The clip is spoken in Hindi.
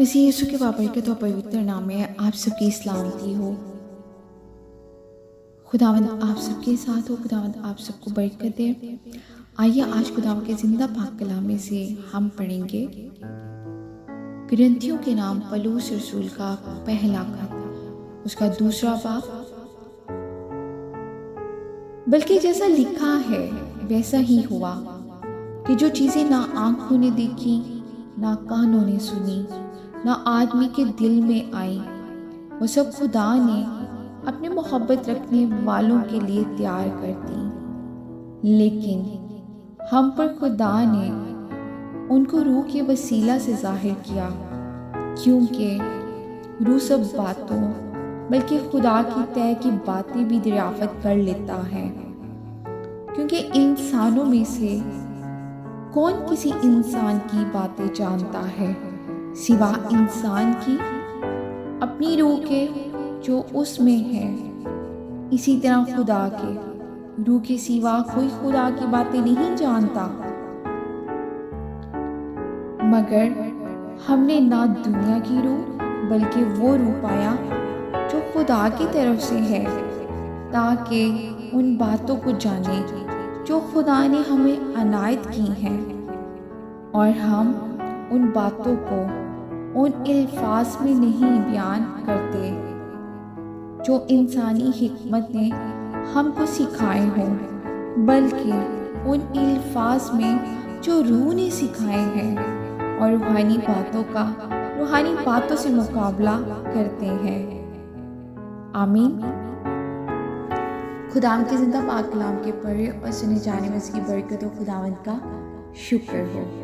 मसीह यीशु के बाबरकत और पवित्र नाम में आप सबकी सलामती हो। खुदावंद आप सबके साथ हो। खुदावंद आप सबको बरकत दे। आइए आज खुदावंद के जिंदा पाक कलामे से हम पढ़ेंगे कुरिन्थियों के नाम पौलुस रसूल का पहला खत, उसका दूसरा बाब। बल्कि जैसा लिखा है वैसा ही हुआ कि जो चीजें ना आंखों ने देखी, ना कानों ने सुनी, ना आदमी के दिल में आई, वो सब खुदा ने अपने मोहब्बत रखने वालों के लिए तैयार कर दी। लेकिन हम पर खुदा ने उनको रूह के वसीला से जाहिर किया, क्योंकि रूह सब बातों बल्कि खुदा की तय की बातें भी दरियाफ्त कर लेता है। क्योंकि इंसानों में से कौन किसी इंसान की बातें जानता है सिवा इंसान की अपनी रूह के जो उसमें है। इसी तरह खुदा के रूह के सिवा कोई खुदा की बातें नहीं जानता। मगर हमने ना दुनिया की रूह बल्कि वो रूह पाया जो खुदा की तरफ से है, ताकि उन बातों को जाने जो खुदा ने हमें अनायत की हैं, और हम उन बातों को उन अल्फाज में नहीं बयान करते जो इंसानी हिकमत ने हमको सिखाए हों, बल्कि उन अल्फाज में जो रूह ने सिखाए हैं, और रूहानी बातों से मुकाबला करते हैं। आमीन। खुदावंद के जिंदा पाक कलाम के पढ़े और सुने जाने में इसकी बरकत और खुदावंद का शुक्र हो।